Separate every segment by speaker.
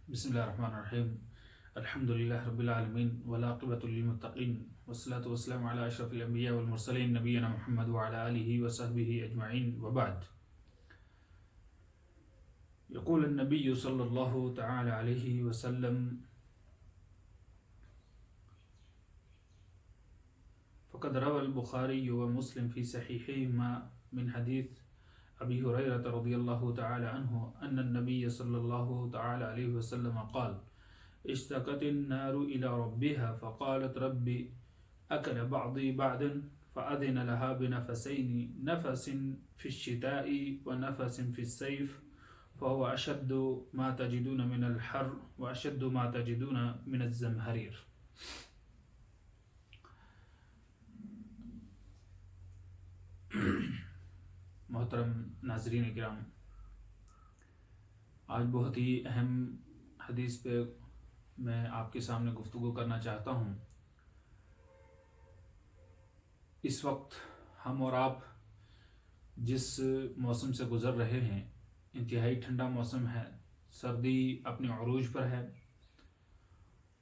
Speaker 1: بسم اللہ الرحمن الرحیم الحمد للہ رب العالمین والعاقبۃ للمتقین والصلاة والسلام علی اشرف الانبیاء والمرسلین نبینا محمد وعلی آلہ وصحبہ اجمعین وبعد. يقول النبي صلى الله تعالى عليه وسلم: فقد روى البخاري ومسلم في صحيحيهما من حديث أبي هريرة رضي الله تعالى عنه أن النبي صلى الله تعالى عليه وسلم قال: اشتكت النار إلى ربها فقالت ربي أكل بعضي بعضا فأذن لها بنفسين، نفس في الشتاء ونفس في الصيف، فهو أشد ما تجدون من الحر وأشد ما تجدون من الزمهرير. محترم ناظرین کرام، آج بہت ہی اہم حدیث پہ میں آپ کے سامنے گفتگو کرنا چاہتا ہوں. اس وقت ہم اور آپ جس موسم سے گزر رہے ہیں، انتہائی ٹھنڈا موسم ہے، سردی اپنے عروج پر ہے،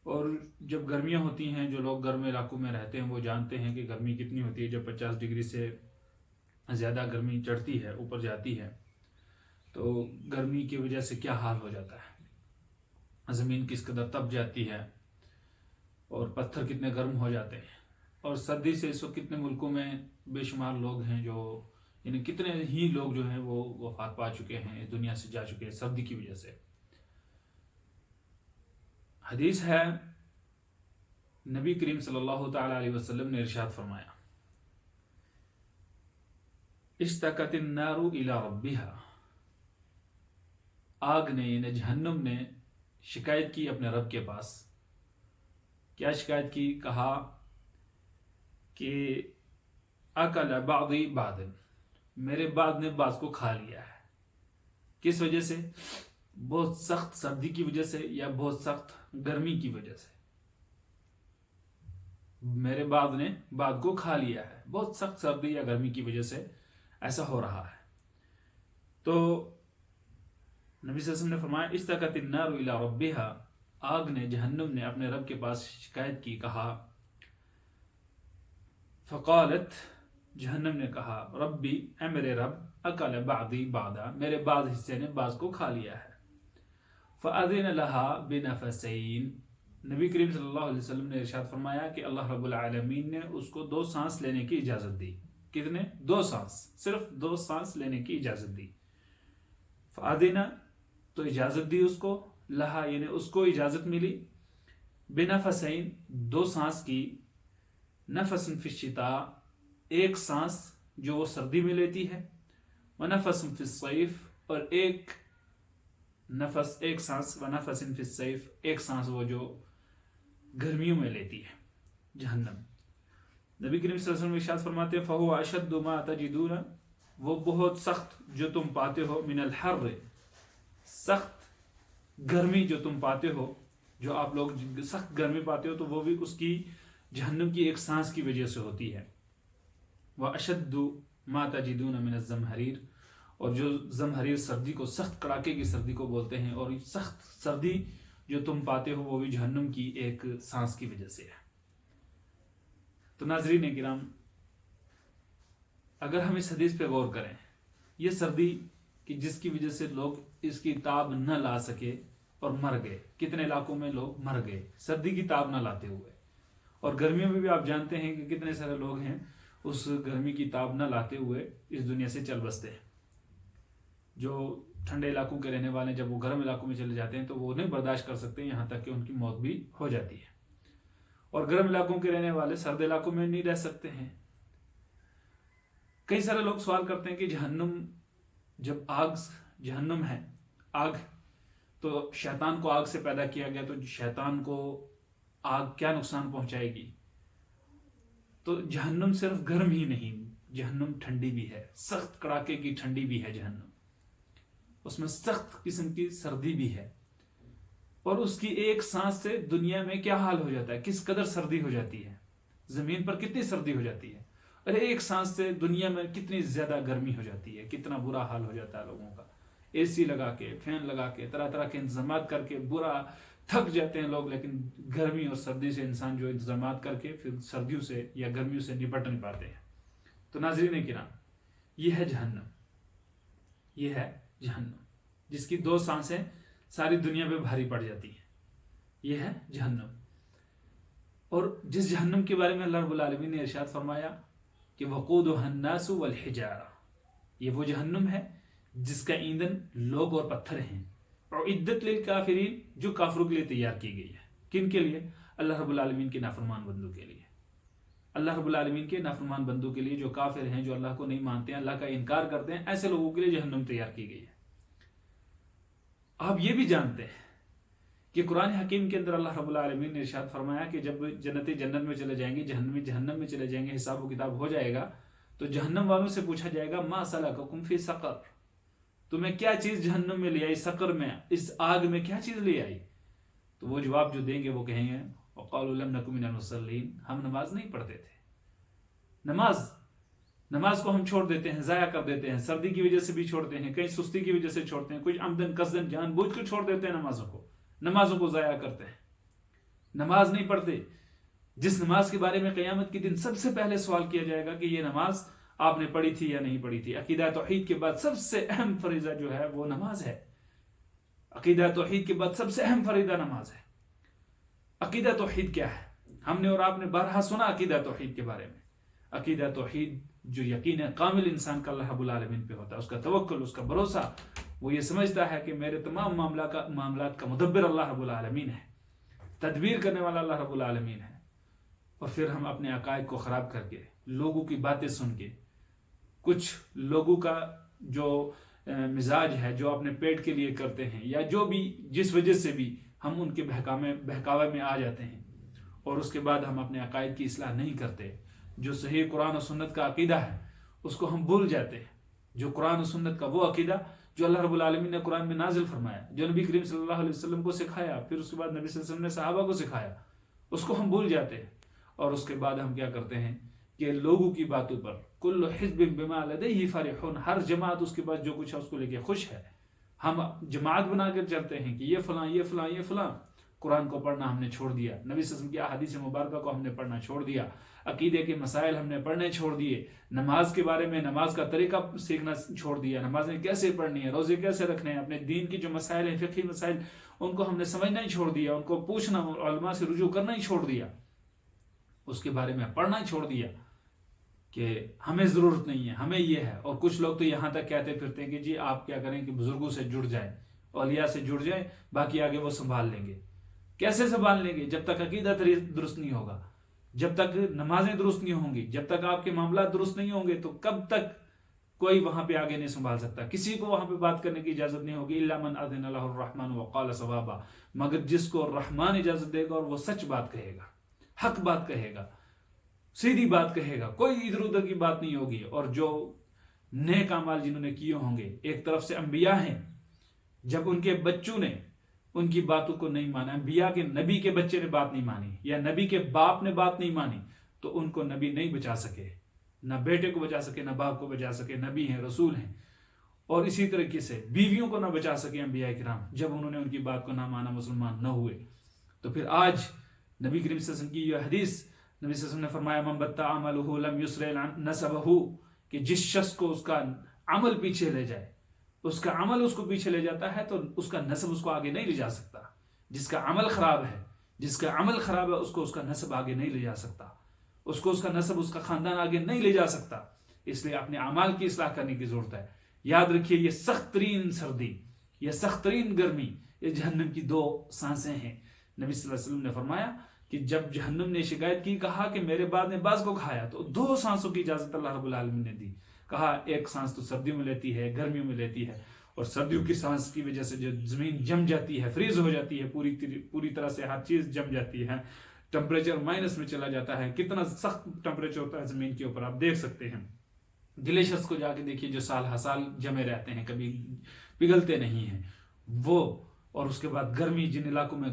Speaker 1: اور جب گرمیاں ہوتی ہیں، جو لوگ گرم علاقوں میں رہتے ہیں وہ جانتے ہیں کہ گرمی کتنی ہوتی ہے. جب 50 ڈگری سے زیادہ گرمی چڑھتی ہے، اوپر جاتی ہے، تو گرمی کی وجہ سے کیا حال ہو جاتا ہے، زمین کس قدر تپ جاتی ہے اور پتھر کتنے گرم ہو جاتے ہیں. اور سردی سے اس وقت کتنے ملکوں میں بے شمار لوگ ہیں جو یعنی کتنے ہی لوگ جو ہیں وہ وفات پا چکے ہیں، اس دنیا سے جا چکے ہیں سردی کی وجہ سے. حدیث ہے، نبی کریم صلی اللہ تعالی علیہ وسلم نے ارشاد فرمایا: اشتکت النار الی ربها، آگ نے یعنی جہنم نے شکایت کی اپنے رب کے پاس. کیا شکایت کی؟ کہا کہ اکل بعضی بعضا، میرے بعض نے بعض کو کھا لیا ہے. کس وجہ سے؟ بہت سخت سردی کی وجہ سے یا بہت سخت گرمی کی وجہ سے. میرے بعض نے بعض کو کھا لیا ہے، بہت سخت سردی یا گرمی کی وجہ سے ایسا ہو رہا ہے. تو نبی صلی اللہ علیہ وسلم نے فرمایا: اشتکت النار الی ربها، آگ نے جہنم نے اپنے رب کے پاس شکایت کی. کہا فقالت، جہنم نے کہا: ربی، اے میرے رب، اکل بعضی بعضا، میرے بعض حصے نے بعض کو کھا لیا ہے. فاذن لها بنفسین، نبی کریم صلی اللہ علیہ وسلم نے ارشاد فرمایا کہ اللہ رب العالمین نے اس کو 2 سانس لینے کی اجازت دی. کتنے؟ 2 سانس، صرف 2 سانس لینے کی اجازت دی. فاذن، تو اجازت دی اس کو، لہا یعنی اس کو اجازت ملی، بنفسین، 2 سانس کی، نفس فی الشتاء، ایک سانس جو وہ سردی میں لیتی ہے، ونفس فی الصیف، اور ایک نفس، ایک سانس، ونفس فی الصیف، ایک سانس وہ جو گرمیوں میں لیتی ہے جہنم. نبی کریم صلی اللہ علیہ وسلم ارشاد فرماتے ہیں: فَهُوَ أَشَدُّ مَا تَجِدُونَ، وہ بہت سخت جو تم پاتے ہو، من الحر، سخت گرمی جو تم پاتے ہو، جو آپ لوگ سخت گرمی پاتے ہو، تو وہ بھی اس کی جہنم کی ایک سانس کی وجہ سے ہوتی ہے. وَأَشَدُّ مَا تَجِدُونَ مِنَ الزَّمْهَرِيرِ، اور جو زمہریر سردی کو، سخت کڑاکے کی سردی کو بولتے ہیں، اور سخت سردی جو تم پاتے ہو وہ بھی جہنم کی ایک سانس کی وجہ سے ہے. تو ناظرین کرام، اگر ہم اس حدیث پہ غور کریں، یہ سردی کی جس کی وجہ سے لوگ اس کی تاب نہ لا سکے اور مر گئے، کتنے علاقوں میں لوگ مر گئے سردی کی تاب نہ لاتے ہوئے. اور گرمیوں میں بھی آپ جانتے ہیں کہ کتنے سارے لوگ ہیں اس گرمی کی تاب نہ لاتے ہوئے اس دنیا سے چل بستے ہیں. جو ٹھنڈے علاقوں کے رہنے والے جب وہ گرم علاقوں میں چلے جاتے ہیں تو وہ نہیں برداشت کر سکتے، یہاں تک کہ ان کی موت بھی ہو جاتی ہے. اور گرم علاقوں کے رہنے والے سرد علاقوں میں نہیں رہ سکتے ہیں. کئی سارے لوگ سوال کرتے ہیں کہ جہنم، جب آگ جہنم ہے، آگ، تو شیطان کو آگ سے پیدا کیا گیا، تو شیطان کو آگ کیا نقصان پہنچائے گی؟ تو جہنم صرف گرم ہی نہیں، جہنم ٹھنڈی بھی ہے، سخت کڑاکے کی ٹھنڈی بھی ہے جہنم، اس میں سخت قسم کی سردی بھی ہے. اور اس کی ایک سانس سے دنیا میں کیا حال ہو جاتا ہے، کس قدر سردی ہو جاتی ہے، زمین پر کتنی سردی ہو جاتی ہے، اور ایک سانس سے دنیا میں کتنی زیادہ گرمی ہو جاتی ہے، کتنا برا حال ہو جاتا ہے لوگوں کا. اے سی لگا کے، فین لگا کے، طرح طرح کے انتظامات کر کے برا تھک جاتے ہیں لوگ، لیکن گرمی اور سردی سے انسان جو انتظامات کر کے پھر سردیوں سے یا گرمیوں سے نپٹ نہیں پاتے ہیں۔ تو ناظرین کرام، یہ ہے جہنم، یہ ہے جہنم جس کی 2 سانسیں ساری دنیا پہ بھاری پڑ جاتی ہیں، یہ ہے جہنم۔ اور جس جہنم کے بارے میں اللہ رب العالمین نے ارشاد فرمایا کہ وقودها الناس والحجارہ، یہ وہ جہنم ہے جس کا ایندھن لوگ اور پتھر ہیں، اور عدت للکافرین، جو کافروں کے لیے تیار کی گئی ہے۔ کن کے لیے؟ اللہ رب العالمین کے نافرمان بندوں کے لیے، اللہ رب العالمین کے نافرمان بندوں کے لیے، جو کافر ہیں، جو اللہ کو نہیں مانتے ہیں، اللہ کا انکار کرتے ہیں، ایسے لوگوں کے لیے جہنم تیار کی گئی ہے۔ آپ یہ بھی جانتے ہیں کہ قرآن حکیم کے اندر اللہ رب العالمین نے ارشاد فرمایا کہ جب جنتی جنت میں چلے جائیں گے، جہنم میں چلے جائیں گے، حساب و کتاب ہو جائے گا، تو جہنم والوں سے پوچھا جائے گا ما سلککم فی سقر، تمہیں کیا چیز جہنم میں لے آئی، سقر میں، اس آگ میں کیا چیز لے آئی؟ تو وہ جواب جو دیں گے وہ کہیں گے وقالوا لم نک من المصلین، ہم نماز نہیں پڑھتے تھے۔ نماز کو ہم چھوڑ دیتے ہیں، ضائع کر دیتے ہیں، سردی کی وجہ سے بھی چھوڑتے ہیں، کہیں سستی کی وجہ سے چھوڑتے ہیں، کچھ عمدن قصدن جان بوجھ کر چھوڑ دیتے ہیں، نمازوں کو ضائع کرتے ہیں، نماز نہیں پڑھتے۔ جس نماز کے بارے میں قیامت کے دن سب سے پہلے سوال کیا جائے گا کہ یہ نماز آپ نے پڑھی تھی یا نہیں پڑھی تھی۔ عقیدہ توحید کے بعد سب سے اہم فریضہ جو ہے وہ نماز ہے، عقیدہ توحید کے بعد سب سے اہم فریضہ نماز ہے۔ عقیدہ توحید کیا ہے؟ ہم نے اور آپ نے بارہا سنا عقیدہ توحید کے بارے میں۔ عقیدہ توحید جو یقین کامل انسان کا اللہ رب العالمین پہ ہوتا ہے، اس کا توکل، اس کا بھروسہ، وہ یہ سمجھتا ہے کہ میرے تمام معاملات کا مدبر اللہ رب العالمین ہے، تدبیر کرنے والا اللہ رب العالمین ہے۔ اور پھر ہم اپنے عقائد کو خراب کر کے، لوگوں کی باتیں سن کے، کچھ لوگوں کا جو مزاج ہے، جو اپنے پیٹ کے لیے کرتے ہیں، یا جو بھی جس وجہ سے بھی ہم ان کے بہکاوے میں آ جاتے ہیں، اور اس کے بعد ہم اپنے عقائد کی اصلاح نہیں کرتے۔ جو صحیح قرآن و سنت کا عقیدہ ہے اس کو ہم بھول جاتے ہیں، جو قرآن و سنت کا وہ عقیدہ جو اللہ رب العالمین نے قرآن میں نازل فرمایا، جو نبی کریم صلی اللہ علیہ وسلم کو سکھایا، پھر اس کے بعد نبی صلی اللہ علیہ وسلم نے صحابہ کو سکھایا، اس کو ہم بھول جاتے ہیں۔ اور اس کے بعد ہم کیا کرتے ہیں کہ لوگوں کی باتوں پر کل حزب بما لدیہ فرحون، ہر جماعت اس کے پاس جو کچھ ہے اس کو لے کے خوش ہے، ہم جماعت بنا کر چلتے ہیں کہ یہ فلاں یہ فلاں یہ فلاں۔ قرآن کو پڑھنا ہم نے چھوڑ دیا، نبی صلی اللہ علیہ وسلم کی احادیث مبارکہ کو ہم نے پڑھنا چھوڑ دیا، عقیدے کے مسائل ہم نے پڑھنے چھوڑ دیے، نماز کے بارے میں نماز کا طریقہ سیکھنا چھوڑ دیا، نمازیں کیسے پڑھنی ہے، روزے کیسے رکھنے ہیں، اپنے دین کی جو مسائل ہیں، فقہی مسائل، ان کو ہم نے سمجھنا ہی چھوڑ دیا، ان کو پوچھنا، علماء سے رجوع کرنا ہی چھوڑ دیا، اس کے بارے میں پڑھنا ہی چھوڑ دیا کہ ہمیں ضرورت نہیں ہے، ہمیں یہ ہے۔ اور کچھ لوگ تو یہاں تک کہتے پھرتے ہیں کہ جی آپ کیا کریں کہ بزرگوں سے جڑ جائیں، اولیاء سے جڑ جائیں، باقی آگے وہ سنبھال لیں گے۔ کیسے سنبھال لیں گے؟ جب تک عقیدہ درست نہیں ہوگا، جب تک نمازیں درست نہیں ہوں گی، جب تک آپ کے معاملات درست نہیں ہوں گے، تو کب تک کوئی وہاں پہ آگے نہیں سنبھال سکتا، کسی کو وہاں پہ بات کرنے کی اجازت نہیں ہوگی۔ الا من اذن له الرحمن وقال صوابا، مگر جس کو رحمان اجازت دے گا اور وہ سچ بات کہے گا، حق بات کہے گا، سیدھی بات کہے گا، کوئی ادھر ادھر کی بات نہیں ہوگی۔ اور جو نیک اعمال جنہوں نے کیے ہوں گے، ایک طرف سے انبیاء ہیں، جب ان کے بچوں نے ان کی باتوں کو نہیں مانا، انبیاء کے نبی کے بچے نے بات نہیں مانی، یا نبی کے باپ نے بات نہیں مانی، تو ان کو نبی نہیں بچا سکے، نہ بیٹے کو بچا سکے، نہ باپ کو بچا سکے، نبی ہیں، رسول ہیں۔ اور اسی طریقے سے بیویوں کو نہ بچا سکے انبیاء کرام، جب انہوں نے ان کی بات کو نہ مانا، مسلمان نہ ہوئے۔ تو پھر آج نبی کریم صلی اللہ علیہ وسلم کی یہ حدیث، نبی صلی اللہ علیہ وسلم نے فرمایا من بطأ عملہ لم یسرع نسبہ، کہ جس شخص کو اس کا عمل پیچھے لے جائے، اس کا عمل اس کو پیچھے لے جاتا ہے، تو اس کا نسب اس کو آگے نہیں لے جا سکتا۔ جس کا عمل خراب ہے، اس کو اس کا نسب آگے نہیں لے جا سکتا، اس کو اس کا نسب، اس کا خاندان آگے نہیں لے جا سکتا۔ اس لیے اپنے اعمال کی اصلاح کرنے کی ضرورت ہے۔ یاد رکھیے، یہ سخت ترین سردی، یہ سخت ترین گرمی، یہ جہنم کی 2 سانسیں ہیں۔ نبی صلی اللہ علیہ وسلم نے فرمایا کہ جب جہنم نے شکایت کی، کہا کہ میرے بعد نے بعض کو کھایا، تو 2 سانسوں کی اجازت اللہ رب العالمین نے دی۔ کہا ایک سانس تو سردیوں میں لیتی ہے، گرمیوں میں لیتی ہے، اور سردیوں کی سانس کی وجہ سے جو زمین جم جاتی ہے، فریز ہو جاتی ہے، پوری طرح سے ہر چیز جم جاتی ہے، ٹمپریچر مائنس میں چلا جاتا ہے، کتنا سخت ٹمپریچر ہوتا ہے زمین کے اوپر، آپ دیکھ سکتے ہیں۔ گلیشیئرز کو جا کے دیکھیے جو سال ہر سال جمے رہتے ہیں، کبھی پگھلتے نہیں ہیں وہ۔ اور اس کے بعد گرمی، جن علاقوں میں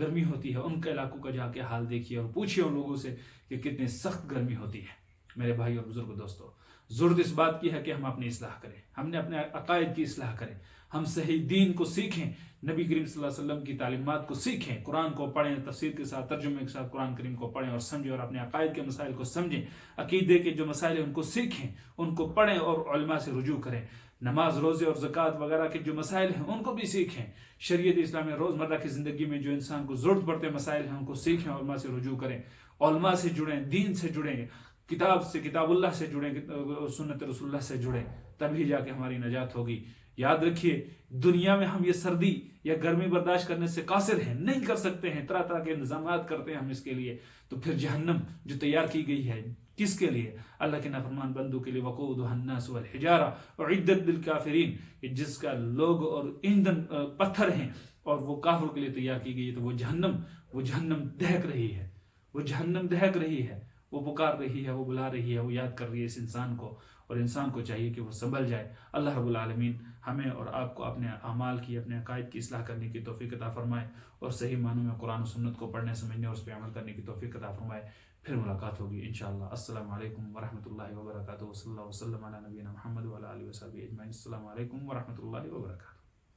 Speaker 1: گرمی ہوتی ہے، ان کے علاقوں کا جا کے حال دیکھیے اور پوچھیے ان لوگوں سے کہ کتنی سخت گرمی ہوتی ہے۔ میرے بھائی اور بزرگ دوستو، ضرورت اس بات کی ہے کہ ہم اپنی اصلاح کریں، ہم نے اپنے عقائد کی اصلاح کریں، ہم صحیح دین کو سیکھیں، نبی کریم صلی اللہ علیہ وسلم کی تعلیمات کو سیکھیں، قرآن کو پڑھیں، تفسیر کے ساتھ ترجمے کے ساتھ قرآن کریم کو پڑھیں اور سمجھیں، اور اپنے عقائد کے مسائل کو سمجھیں، عقیدے کے جو مسائل ہیں ان کو سیکھیں، ان کو پڑھیں اور علماء سے رجوع کریں، نماز روزے اور زکوٰۃ وغیرہ کے جو مسائل ہیں ان کو بھی سیکھیں، شریعت اسلامی روزمرہ کی زندگی میں جو انسان کو ضرورت پڑتے مسائل ہیں ان کو سیکھیں، علماء سے رجوع کریں، علماء سے جڑیں، دین سے جڑیں، کتاب اللہ سے جڑیں، سنت رسول اللہ سے جڑیں، تبھی جا کے ہماری نجات ہوگی۔ یاد رکھیے دنیا میں ہم یہ سردی یا گرمی برداشت کرنے سے قاصر ہیں، نہیں کر سکتے ہیں، طرح طرح کے انتظامات کرتے ہیں ہم اس کے لیے، تو پھر جہنم جو تیار کی گئی ہے کس کے لیے؟ اللہ کے نافرمان بندوں کے لیے، وقودها الناس والحجارہ اعدت للکافرین، جس کا لوگ اور ایندھن پتھر ہیں اور وہ کافروں کے لیے تیار کی گئی ہے، تو وہ جہنم دہک رہی ہے، وہ جہنم دہک رہی ہے، وہ پکار رہی ہے، وہ بلا رہی ہے، وہ یاد کر رہی ہے اس انسان کو، اور انسان کو چاہیے کہ وہ سنبھل جائے۔ اللہ رب العالمین ہمیں اور آپ کو اپنے اعمال کی، اپنے عقائد کی اصلاح کرنے کی توفیق عطا فرمائے، اور صحیح معنوں میں قرآن و سنت کو پڑھنے سمجھنے اور اس پہ عمل کرنے کی توفیق عطا فرمائے۔ پھر ملاقات ہوگی انشاءاللہ۔ السلام علیکم ورحمۃ اللہ وبرکاتہ، صلی اللہ وسلم علی نبینا محمد وعلی آلہ وصحبہ اجمعین۔ السلام علیکم ورحمۃ اللہ وبرکاتہ۔